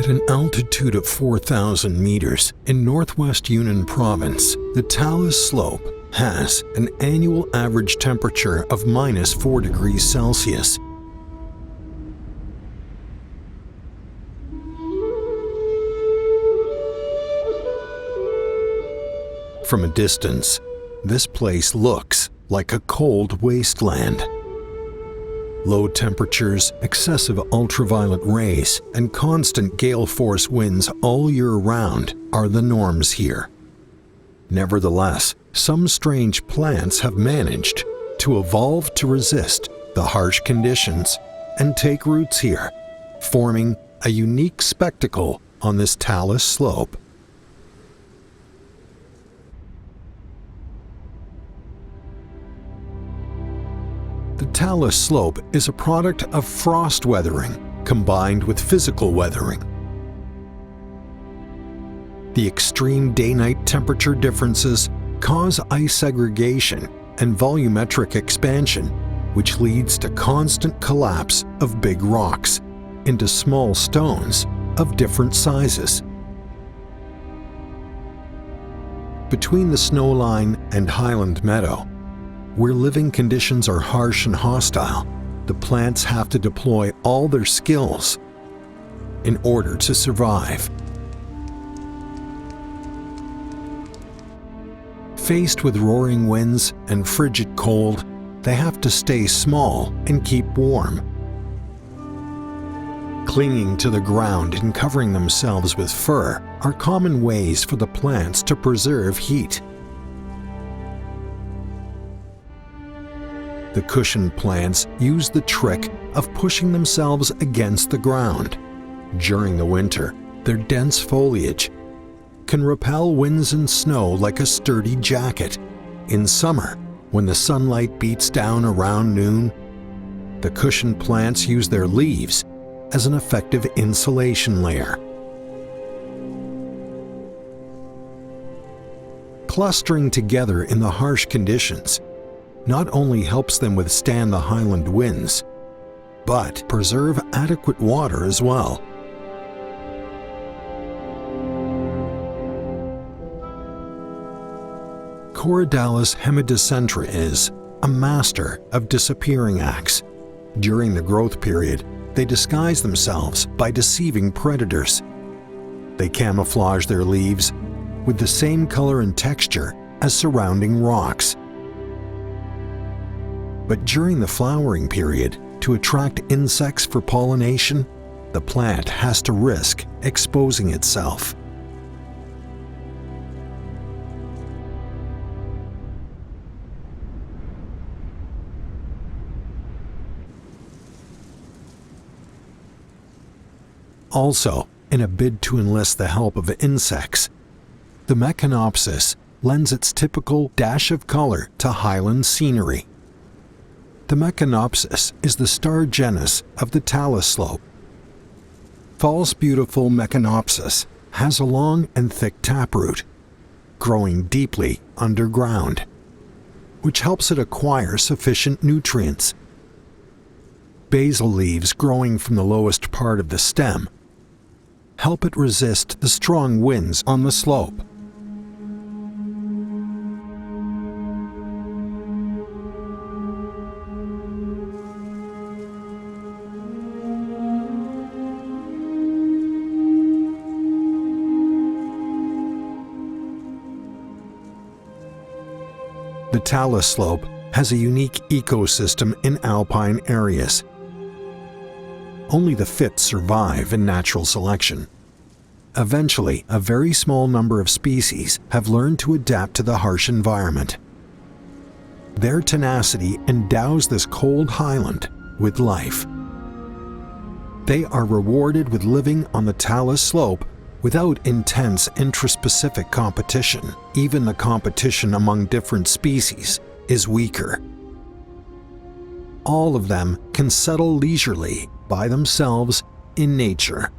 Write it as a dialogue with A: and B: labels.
A: At an altitude of 4,000 meters in northwest Yunnan province, the Talus slope has an annual average temperature of -4 degrees Celsius. From a distance, this place looks like a cold wasteland. Low temperatures, excessive ultraviolet rays, and constant gale force winds all year round are the norms here. Nevertheless, some strange plants have managed to evolve to resist the harsh conditions and take roots here, forming a unique spectacle on this Talus slope. The Talus slope is a product of frost weathering combined with physical weathering. The extreme day-night temperature differences cause ice segregation and volumetric expansion, which leads to constant collapse of big rocks into small stones of different sizes. Between the snowline and highland meadow, where living conditions are harsh and hostile, the plants have to deploy all their skills in order to survive. Faced with roaring winds and frigid cold, they have to stay small and keep warm. Clinging to the ground and covering themselves with fur are common ways for the plants to preserve heat. The cushion plants use the trick of pushing themselves against the ground. During the winter, their dense foliage can repel winds and snow like a sturdy jacket. In summer, when the sunlight beats down around noon, the cushion plants use their leaves as an effective insulation layer. Clustering together in the harsh conditions not only helps them withstand the highland winds, but preserve adequate water as well. Corydalis hemidicentra is a master of disappearing acts. During the growth period, they disguise themselves by deceiving predators. They camouflage their leaves with the same color and texture as surrounding rocks. But during the flowering period, to attract insects for pollination, the plant has to risk exposing itself. Also, in a bid to enlist the help of insects, the Meconopsis lends its typical dash of color to highland scenery. The Meconopsis is the star genus of the Talus slope. False beautiful Meconopsis has a long and thick taproot, growing deeply underground, which helps it acquire sufficient nutrients. Basal leaves growing from the lowest part of the stem help it resist the strong winds on the slope. The Talus slope has a unique ecosystem in alpine areas. Only the fit survive in natural selection. Eventually, a very small number of species have learned to adapt to the harsh environment. Their tenacity endows this cold highland with life. They are rewarded with living on the Talus slope without intense intraspecific competition. Even the competition among different species is weaker. All of them can settle leisurely by themselves in nature.